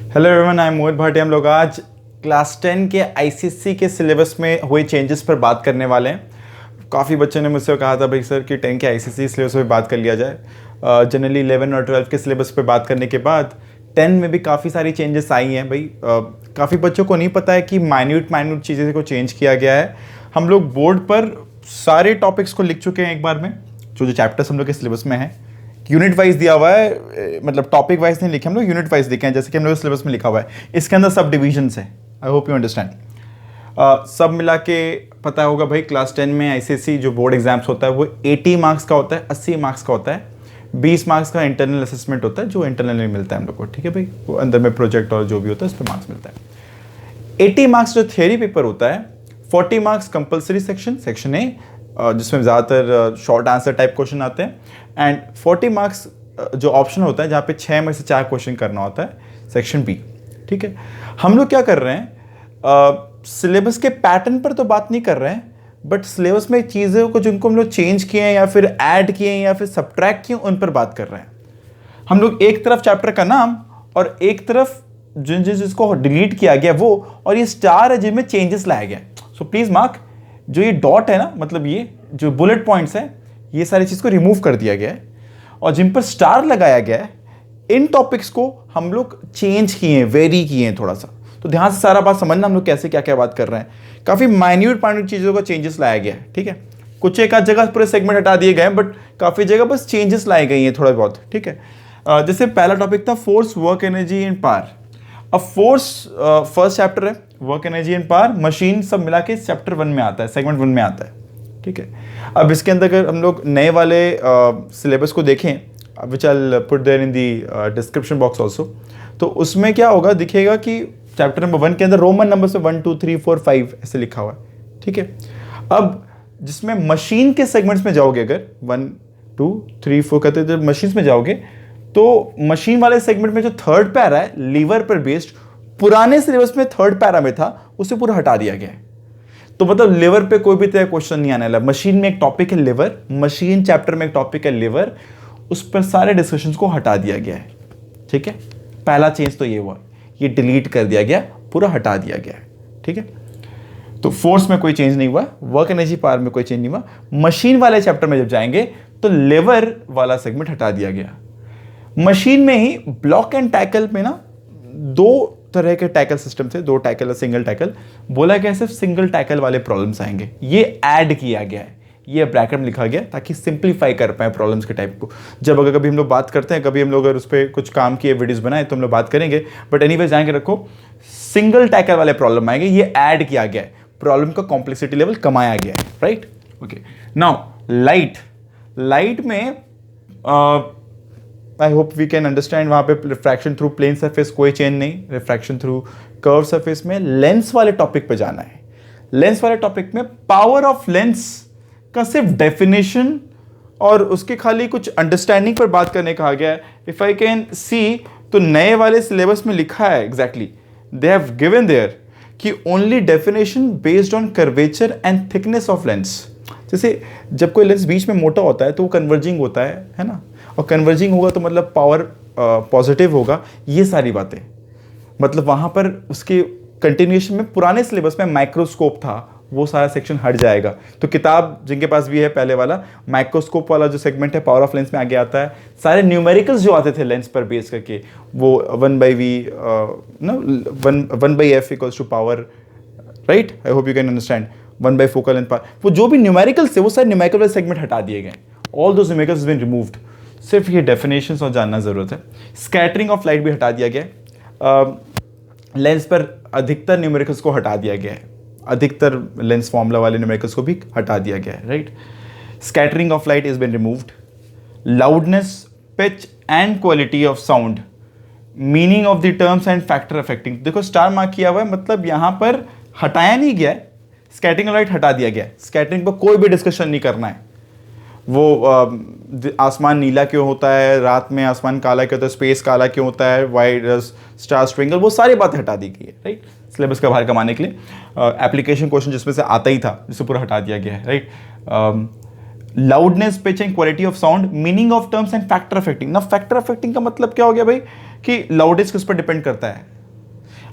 Hello everyone, I am मोहित भाटी। हम लोग आज क्लास 10 के आईसीएसई के सिलेबस में हुए चेंजेस पर बात करने वाले हैं। काफ़ी बच्चों ने मुझसे कहा था भाई सर कि 10 के आईसीएसई सिलेबस पे बात कर लिया जाए। जनरली 11 और 12 के सिलेबस पे बात करने के बाद 10 में भी काफ़ी सारी चेंजेस आई हैं भाई। काफ़ी बच्चों को नहीं पता है कि माइन्यूट चीज़ें को चेंज किया गया है। हम लोग बोर्ड पर सारे टॉपिक्स को लिख चुके हैं एक बार में, जो चैप्टर्स हम लोग के सिलेबस में है। यूनिट वाइज दिया हुआ है, मतलब टॉपिक वाइज नहीं लिखे हम लोग, यूनिट वाइज लिखे हैं, जैसे कि हम लोग सिलेबस में लिखा हुआ है। इसके अंदर सब डिविजन्स है। आई होप यू अंडरस्टैंड। सब मिला के पता होगा भाई, क्लास 10 में आईसीएसई जो बोर्ड एग्जाम्स होता है वो 80 मार्क्स का होता है, 80 मार्क्स का होता है। 20 मार्क्स का इंटरनल असेसमेंट होता है, जो इंटरनली मिलता है हम लोग को, ठीक है भाई। वो अंदर में प्रोजेक्ट और जो भी होता है उस पर मार्क्स मिलता है। 80 मार्क्स जो थियरी पेपर होता है, 40 मार्क्स कंपलसरी सेक्शन ए, जिसमें ज़्यादातर शॉर्ट आंसर टाइप क्वेश्चन आते हैं, एंड 40 मार्क्स जो ऑप्शन होता है जहाँ पे 6 में से 4 क्वेश्चन करना होता है, सेक्शन बी। ठीक है, हम लोग क्या कर रहे हैं, सिलेबस के पैटर्न पर तो बात नहीं कर रहे हैं, बट सिलेबस में चीज़ों को जिनको हम लोग चेंज किए हैं या फिर ऐड किए हैं या फिर सब्ट्रैक्ट किए, उन पर बात कर रहे हैं। हम लोग एक तरफ चैप्टर का नाम और एक तरफ जिसको डिलीट किया गया वो, और ये स्टार है जिनमें चेंजेस लाया गया। सो प्लीज़ मार्क, जो ये डॉट है ना, मतलब ये जो बुलेट पॉइंट्स हैं, ये सारी चीज़ को रिमूव कर दिया गया है, और जिन पर स्टार लगाया गया है, इन टॉपिक्स को हम लोग चेंज किए हैं, वेरी किए हैं थोड़ा सा। तो ध्यान से सारा बात समझना, हम लोग कैसे क्या क्या बात कर रहे हैं। काफ़ी माइन्यूट चीज़ों का चेंजेस लाया गया है, ठीक है। कुछ एक आध जगह पूरे सेगमेंट हटा दिए गए, बट काफ़ी जगह बस चेंजेस लाए गए हैं थोड़ा बहुत, ठीक है। जैसे पहला टॉपिक था force, work, energy and power. अब फोर्स फर्स्ट चैप्टर है, work, energy and power, machine, सब मिला के चैप्टर 1 में आता है, सेगमेंट 1 में आता है, ठीक है। अब इसके अंदर अगर हम लोग नए वाले सिलेबस को देखें, which I put there in the description box also, तो उसमें क्या होगा, दिखेगा कि चैप्टर नंबर 1 के अंदर रोमन नंबर से 1 2 3 4 5 ऐसे लिखा हुआ है, ठीक है। अब जिसमें मशीन के सेगमेंट्स में जाओगे, अगर 1 2 3 4 कहते जब मशीन में जाओगे, तो मशीन वाले सेगमेंट में जो थर्ड पैरा है, लीवर पर बेस्ड, पुराने सिलेबस में थर्ड पैरा में था, उसे पूरा हटा दिया गया है। तो मतलब लिवर पे कोई भी तरह क्वेश्चन नहीं आने वाला। मशीन में एक टॉपिक है लिवर, मशीन चैप्टर में एक टॉपिक है लिवर, उस पर सारे डिस्कशंस को हटा दिया गया है, ठीक है। पहला चेंज तो ये हुआ, ये डिलीट कर दिया गया, पूरा हटा दिया गया है, ठीक है। तो फोर्स में कोई चेंज नहीं हुआ, वर्क, एनर्जी, पावर में कोई चेंज नहीं हुआ। मशीन वाले चैप्टर में जब जाएंगे तो लिवर वाला सेगमेंट हटा दिया गया। मशीन में ही ब्लॉक एंड टैकल में ना 2 तरह के टैकल सिस्टम थे, 2 टैकल और सिंगल टैकल। बोला गया सिर्फ सिंगल टैकल वाले प्रॉब्लम्स आएंगे, ये ऐड किया गया है, ये ब्रैकेट में लिखा गया ताकि सिंप्लीफाई कर पाए प्रॉब्लम्स के टाइप को। जब अगर कभी हम लोग बात करते हैं, कभी हम लोग अगर उस पर कुछ काम किए, वीडियोस बनाए, तो हम लोग बात करेंगे, बट एनीवेज जाएंगे रखो, सिंगल टैकल वाले प्रॉब्लम आएंगे, ये ऐड किया गया है, प्रॉब्लम का कॉम्प्लेक्सिटी लेवल कमाया गया है, राइट। ओके, नाउ लाइट में I hope we can understand, वहाँ पे रिफ्रैक्शन थ्रू प्लेन सरफेस कोई चेंज नहीं, रिफ्रैक्शन थ्रू कर्व सरफेस में लेंस वाले टॉपिक पे जाना है। लेंस वाले टॉपिक में पावर ऑफ लेंस का सिर्फ डेफिनेशन और उसके खाली कुछ अंडरस्टैंडिंग पर बात करने कहा गया है। इफ आई कैन सी, तो नए वाले सिलेबस में लिखा है exactly, they have given there कि only definition based on curvature and thickness of lens. जैसे जब कोई लेंस बीच में मोटा होता है तो वो कन्वर्जिंग होता है ना, और कन्वर्जिंग होगा तो मतलब पावर पॉजिटिव होगा, ये सारी बातें। मतलब वहाँ पर उसके कंटिन्यूएशन में पुराने सिलेबस में माइक्रोस्कोप था, वो सारा सेक्शन हट जाएगा। तो किताब जिनके पास भी है पहले वाला, माइक्रोस्कोप वाला जो सेगमेंट है पावर ऑफ लेंस में आगे आता है। सारे न्यूमेरिकल्स जो आते थे लेंस पर बेस करके, वो 1/v ना 1/f equals to power, right. I hope you can understand, 1/4 focal length power, वो जो भी न्यूमेरिकल्स थे वो सारे न्यूमेरिकल वाले सेगमेंट हटा दिए गए। All those numericals been removed, सिर्फ ये डेफिनेशंस और जानना ज़रूरत है। स्कैटरिंग ऑफ लाइट भी हटा दिया गया। लेंस पर अधिकतर न्यूमेरिकल्स को हटा दिया गया है, अधिकतर लेंस फॉर्मूला वाले न्यूमेरिकल्स को भी हटा दिया गया है, right. Scattering of light is been removed. Loudness, pitch and quality of sound, meaning of the terms and factor affecting, देखो स्टार मार्क किया हुआ है, मतलब यहाँ पर हटाया नहीं गया है, स्कैटरिंग ऑफ लाइट हटा दिया गया है। स्कैटरिंग पर कोई भी डिस्कशन नहीं करना है। वो आसमान नीला क्यों होता है, रात में आसमान काला क्यों होता है, स्पेस काला क्यों होता है, वाइड स्टार स्ट्रिंगल, वो सारी बातें हटा दी गई है, राइट। सिलेबस का बाहर कमाने के लिए एप्लीकेशन क्वेश्चन जिसमें से आता ही था, जिसे पूरा हटा दिया गया है, right. Loudness, pitch and quality of sound, meaning of terms and factor affecting. ना फैक्टर अफेक्टिंग का मतलब क्या हो गया भाई, कि लाउडेस्ट किस पर डिपेंड करता है,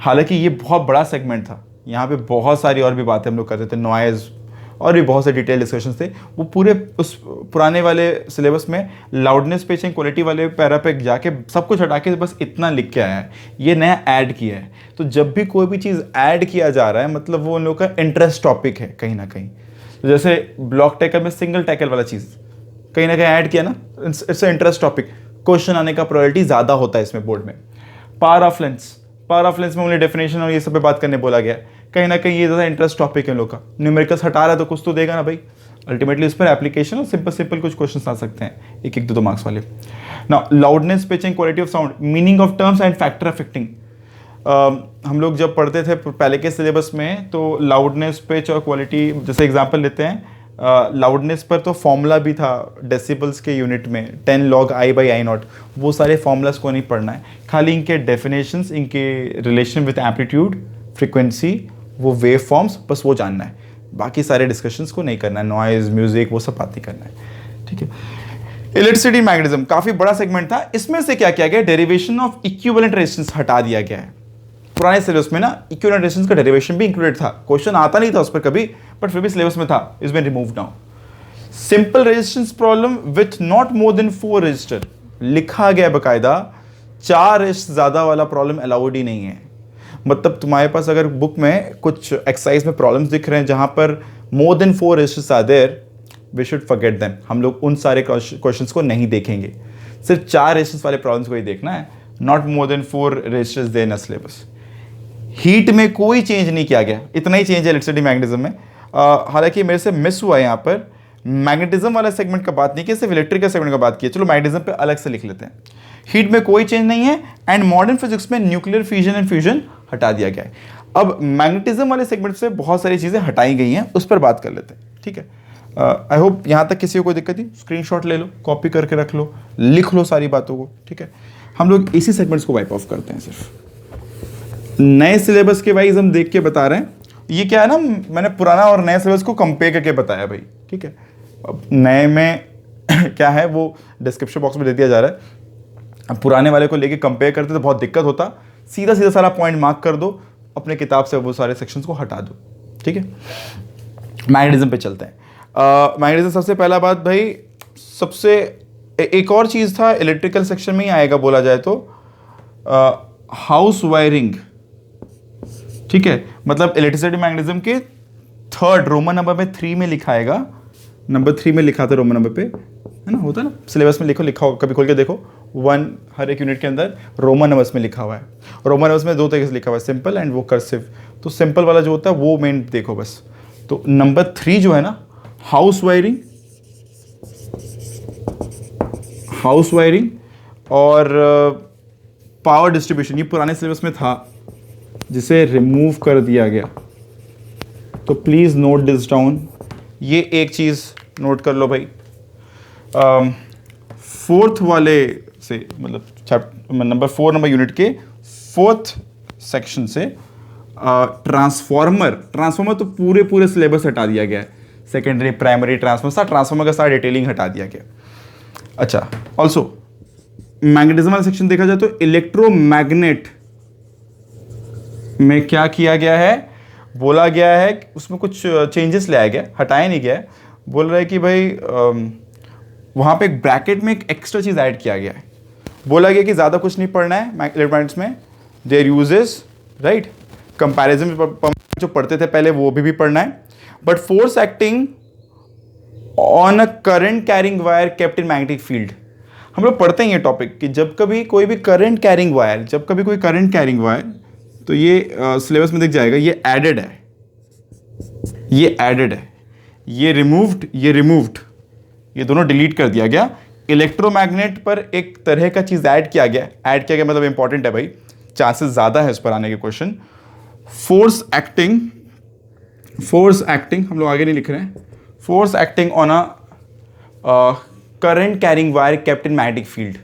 हालांकि ये बहुत बड़ा सेगमेंट था, यहाँ पे बहुत सारी और भी बातें हम लोग करते थे, नॉइज़ और भी बहुत से डिटेल डिस्कशंस थे। वो पूरे उस पुराने वाले सिलेबस में लाउडनेस पिचिंग क्वालिटी वाले पैरा पे जाके सब कुछ हटा के बस इतना लिख के आया है, ये नया ऐड किया है। तो जब भी कोई भी चीज़ ऐड किया जा रहा है मतलब वो उन लोग का इंटरेस्ट टॉपिक है कहीं ना कहीं। तो जैसे ब्लॉक टैकल में सिंगल टैकल वाला चीज़ कहीं ना कहीं ऐड किया ना, इट्स इंटरेस्ट टॉपिक, क्वेश्चन आने का प्रोबेबिलिटी ज़्यादा होता है इसमें बोर्ड में। पावर ऑफ लेंस में उन्हें डेफिनेशन और ये सब पे बात करने बोला गया है, कहीं ना कहीं ये ज़्यादा इंटरेस्ट टॉपिक है लोग का। न्यूमेरिकल्स हटा रहा है तो कुछ तो देगा ना भाई, अल्टीमेटली उस पर एप्लीकेशन और सिंपल कुछ क्वेश्चन आ सकते हैं, एक दो मार्क्स वाले। ना loudness pitching quality of sound, meaning of terms and factor affecting. हम लोग जब पढ़ते थे पहले के सिलेबस में तो लाउडनेस पिच और क्वालिटी, जैसे एग्जांपल लेते हैं, लाउडनेस पर तो फॉर्मूला भी था डेसिबल्स के यूनिट में 10 log I/I0, वो सारे फॉर्मूलाज को नहीं पढ़ना है, खाली इनके डेफिनेशंस, इनके रिलेशन विद एम्पलीट्यूड, फ्रिक्वेंसी, वो वेव फॉर्म्स, बस वो जानना है, बाकी सारे डिस्कशंस को नहीं करना है, नॉइज म्यूजिक वो सब बात नहीं करना है, ठीक है। इलेक्ट्रिसिटी मैग्नेटिज्म काफ़ी बड़ा सेगमेंट था, इसमें से क्या किया गया, डेरिवेशन ऑफ इक्विवेलेंट रेजिस्टेंस हटा दिया गया है। पुराने सिलेबस में ना इक्विवेलेंट रेजिस्टेंस का डेरिवेशन भी इंक्लूडेड था, क्वेश्चन आता नहीं था उस पर कभी, बट फिर भी सिलेबस में था, is been removed now. Simple resistance problem with not more than 4 resistor लिखा गया बकायदा, 4 रजिस्टर ज़्यादा वाला प्रॉब्लम अलाउड ही नहीं है। मतलब तुम्हारे पास अगर बुक में कुछ एक्सरसाइज में प्रॉब्लम्स दिख रहे हैं जहां पर more than 4 resistors are there, we should forget them, हम लोग उन सारे क्वेश्चंस को नहीं देखेंगे, सिर्फ 4 रजिस्टर्स वाले प्रॉब्लम्स को ही देखना है, not more than 4 resistors there in syllabus. Heat में कोई चेंज नहीं किया गया, इतना ही चेंज है इलेक्ट्रिसिटी मैग्नेटिज्म में। हालांकि मेरे से मिस हुआ है यहाँ पर, मैग्नेटिज्म वाला सेगमेंट का बात नहीं किया, सिर्फ इलेक्ट्रिकल सेगमेंट का बात किया, चलो मैग्नेटिज्म पे अलग से लिख लेते हैं। हीट में कोई चेंज नहीं है, एंड मॉडर्न फिजिक्स में न्यूक्लियर फ्यूजन एंड फ्यूजन हटा दिया गया है। अब मैग्नेटिज्म वाले सेगमेंट से बहुत सारी चीज़ें हटाई गई हैं, उस पर बात कर लेते हैं, ठीक है। आई होप यहाँ तक किसी को कोई दिक्कत नहीं, स्क्रीनशॉट ले लो, कॉपी करके रख लो, लिख लो सारी बातों को, ठीक है। हम लोग इसी सेगमेंट्स को वाइप ऑफ करते हैं, सिर्फ नए सिलेबस के वाइज हम देख के बता रहे हैं। ये क्या है ना, मैंने पुराना और नए सिलेबस को कंपेयर करके बताया भाई, ठीक है। अब नए में क्या है वो डिस्क्रिप्शन बॉक्स में दे दिया जा रहा है, अब पुराने वाले को लेके कंपेयर करते तो बहुत दिक्कत होता, सीधा सीधा सारा पॉइंट मार्क कर दो, अपने किताब से वो सारे सेक्शंस को हटा दो, ठीक है। मैग्नेटिज्म पे चलते हैं। मैग्नेटिज्म सबसे पहला बात भाई, सबसे एक और चीज़ था इलेक्ट्रिकल सेक्शन में ही आएगा बोला जाए तो, हाउस वायरिंग, ठीक है। मतलब इलेक्ट्रिसिटी मैग्नेटिज्म के 3rd रोमन नंबर में 3 में लिखा आएगा, नंबर 3 में लिखा था रोमन नंबर पे, है ना, होता है ना सिलेबस में, लिखा हो कभी खोल के देखो, 1 हर एक यूनिट के अंदर रोमन नंबर्स में लिखा हुआ है। रोमन नंबर्स में 2 तरीके से लिखा हुआ है, सिंपल एंड वो कर्सिव। तो सिंपल वाला जो होता है वो मेन देखो बस। तो नंबर 3 जो है ना, हाउस वायरिंग और पावर डिस्ट्रीब्यूशन, ये पुराने सिलेबस में था जिसे रिमूव कर दिया गया, तो प्लीज़ नोट दिस डाउन। ये एक चीज़ नोट कर लो भाई, 4th वाले से, मतलब नंबर 4 नंबर यूनिट के 4th सेक्शन से ट्रांसफॉर्मर तो पूरे सिलेबस हटा दिया गया है, सेकेंडरी प्राइमरी ट्रांसफॉर्मर का सारा डिटेलिंग हटा दिया गया। अच्छा, ऑल्सो मैग्नेटिज्म वाला सेक्शन देखा जाए तो इलेक्ट्रोमैग्नेट में क्या किया गया है, बोला गया है उसमें कुछ चेंजेस लाया गया, हटाया नहीं गया है। बोल रहा है कि भाई वहाँ पे एक ब्रैकेट में एक एक्स्ट्रा चीज़ ऐड किया गया है, बोला गया कि ज़्यादा कुछ नहीं पढ़ना है इलेक्ट्रॉनिक्स में, देयर यूजेस, राइट, कंपैरिजन जो पढ़ते थे पहले वो भी पढ़ना है, but force acting on a current carrying wire kept in magnetic field. हम लोग पढ़ते हैं ये टॉपिक कि जब कभी कोई भी करंट कैरिंग वायर, तो ये सिलेबस में दिख जाएगा, ये एडेड है, ये रिमूव्ड, ये दोनों डिलीट कर दिया गया। इलेक्ट्रोमैग्नेट पर एक तरह का चीज़ ऐड किया गया मतलब इंपॉर्टेंट है भाई, चांसेस ज़्यादा है इस पर आने के क्वेश्चन। फोर्स एक्टिंग हम लोग आगे नहीं लिख रहे हैं, force acting on a current carrying wire kept in magnetic field,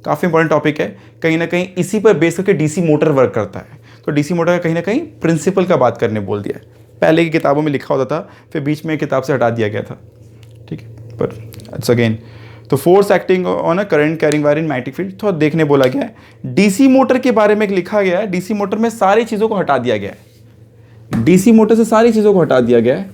काफ़ी इंपॉर्टेंट टॉपिक है। कहीं ना कहीं इसी पर बेस करके डीसी मोटर वर्क करता है, तो डीसी मोटर का कहीं ना कहीं प्रिंसिपल का बात करने बोल दिया है, पहले की किताबों में लिखा होता था, फिर बीच में किताब से हटा दिया गया था, ठीक है। पर इट्स अगेन तो force acting on a current carrying wire in magnetic field तो देखने बोला गया है। डीसी मोटर के बारे में लिखा गया है, डीसी मोटर में सारी चीज़ों को हटा दिया गया है, डीसी मोटर से सारी चीज़ों को हटा दिया गया है।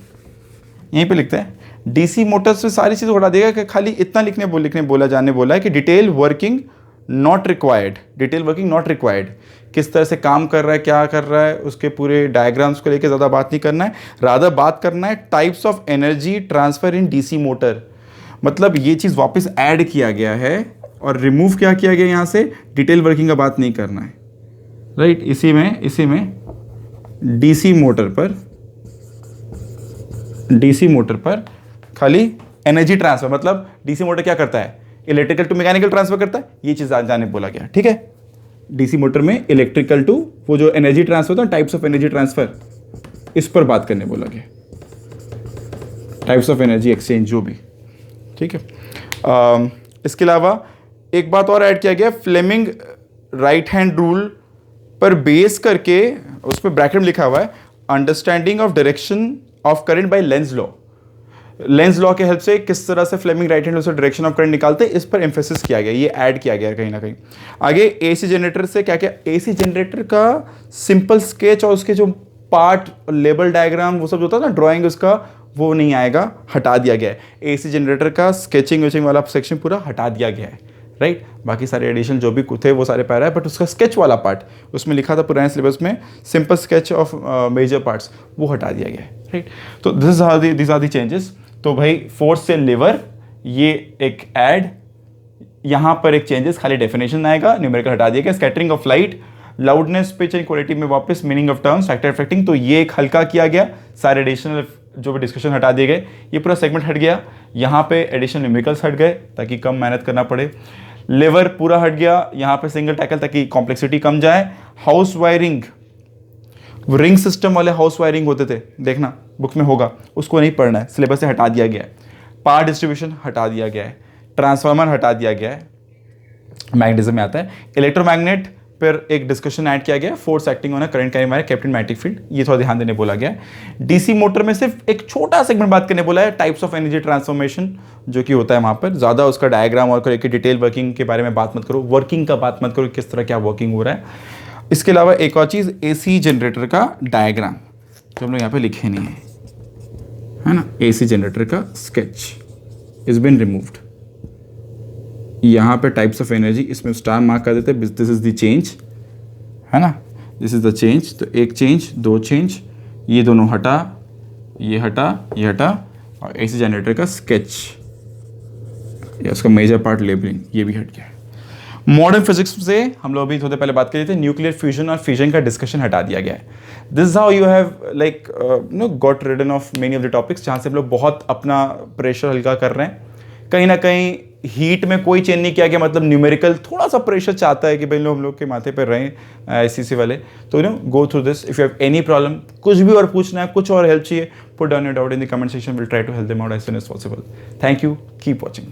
यहीं पे लिखते हैं डीसी मोटर से सारी चीज़ों को हटा दिया गया, कि खाली इतना लिखने बोला है कि detail working not required, detail working not required, किस तरह से काम कर रहा है, क्या कर रहा है, उसके पूरे डायग्राम्स को लेके ज़्यादा बात नहीं करना है, रादर बात करना है types of energy transfer in DC motor. मतलब ये चीज़ वापस ऐड किया गया है और रिमूव क्या किया गया यहाँ से, डिटेल वर्किंग का बात नहीं करना है, राइट। इसी में डीसी मोटर पर खाली एनर्जी ट्रांसफर, मतलब डीसी मोटर क्या करता है, इलेक्ट्रिकल टू मैकेनिकल ट्रांसफर करता है, ये चीज़ जाने बोला गया, ठीक है। डीसी मोटर में इलेक्ट्रिकल टू वो जो एनर्जी ट्रांसफर होता है, टाइप्स ऑफ एनर्जी ट्रांसफर, इस पर बात करने बोला गया, टाइप्स ऑफ एनर्जी एक्सचेंज जो भी, ठीक है। इसके अलावा एक बात और ऐड किया गया, फ्लेमिंग राइट हैंड रूल पर बेस करके, उस पर ब्रैकेट में लिखा हुआ है understanding of direction of current by Lenz law. Lenz law के हेल्प से किस तरह से फ्लेमिंग राइट हैंड से डायरेक्शन ऑफ करंट निकालते हैं, इस पर एम्फेसिस किया गया, ये ऐड किया गया कहीं ना कहीं। आगे एसी जनरेटर से क्या क्या, एसी जनरेटर का सिंपल स्केच और उसके जो पार्ट लेबल डायग्राम वो सब जो होता है ना ड्राइंग उसका, वो नहीं आएगा, हटा दिया गया है। एसी जनरेटर का स्केचिंग वेचिंग वाला सेक्शन पूरा हटा दिया गया है, राइट। बाकी सारे एडिशन जो भी थे वो सारे पैरा है, बट उसका स्केच वाला पार्ट उसमें लिखा था पुराने सिलेबस में simple sketch of major parts, वो हटा दिया गया है, राइट। तो दिस आर दी चेंजेस। तो भाई फोर्स से लिवर ये एक ऐड, यहाँ पर एक चेंजेस, खाली डेफिनेशन आएगा, न्यूमेरिकल हटा दिया गया। Scattering of light, loudness, pitch and quality में वापस meaning of terms, factor effecting, तो ये एक हल्का किया गया, सारे एडिशनल जो भी डिस्कशन हटा दिए गए, ये पूरा सेगमेंट हट गया। यहाँ पे एडिशनल न्यूमेरिकल्स हट गए ताकि कम मेहनत करना पड़े। लेवर पूरा हट गया, यहाँ पे सिंगल टैकल ताकि कॉम्प्लेक्सिटी कम जाए। हाउस वायरिंग, रिंग सिस्टम वाले हाउस वायरिंग होते थे, देखना बुक में होगा, उसको नहीं पढ़ना है, सिलेबस से हटा दिया गया है। पावर डिस्ट्रीब्यूशन हटा दिया गया है, ट्रांसफार्मर हटा दिया गया है, मैग्नेटिज्म में आता है। इलेक्ट्रोमैग्नेट पर एक डिस्कशन ऐड किया गया, force acting on a current carrying wire kept in magnetic field, ये थोड़ा ध्यान देने बोला गया है। डीसी मोटर में सिर्फ एक छोटा सेगमेंट बात करने बोला है, टाइप्स ऑफ एनर्जी ट्रांसफॉर्मेशन जो कि होता है वहाँ पर, ज़्यादा उसका डायग्राम और करके डिटेल वर्किंग के बारे में बात मत करो, वर्किंग का बात मत करो, किस तरह क्या वर्किंग हो रहा है। इसके अलावा एक और चीज़, एसी जनरेटर का डायग्राम जो हम लोग यहाँ पे लिखे नहीं है ना, एसी जनरेटर का स्केच इज बिन रिमूव्ड। यहाँ पे टाइप्स ऑफ एनर्जी, इसमें स्टार मार्क कर देते, दिस इज द चेंज, है ना, दिस इज द चेंज। तो एक चेंज, दो चेंज, ये दोनों हटा, ये हटा, ये हटा, और एसी जनरेटर का स्केच या उसका मेजर पार्ट लेबलिंग ये भी हट गया। मॉडर्न फिजिक्स से हम लोग अभी थोड़े पहले बात कर रहे थे, न्यूक्लियर फ्यूजन और फिजन का डिस्कशन हटा दिया गया है। This is how you have like got ridden of many of the topics, जहाँ से हम लोग बहुत अपना प्रेशर हल्का कर रहे हैं। कहीं ना कहीं हीट में कोई चेंज नहीं किया गया, मतलब न्यूमेरिकल थोड़ा सा प्रेशर चाहता है कि भाई लोग हम लोग के माथे पर रहें आईसीसी वाले। तो go through this, if you have any problem, कुछ भी और पूछना है, कुछ और हेल्प चाहिए, put down your doubt in the comment section, will try to help them out as soon as possible. Thank you, keep watching.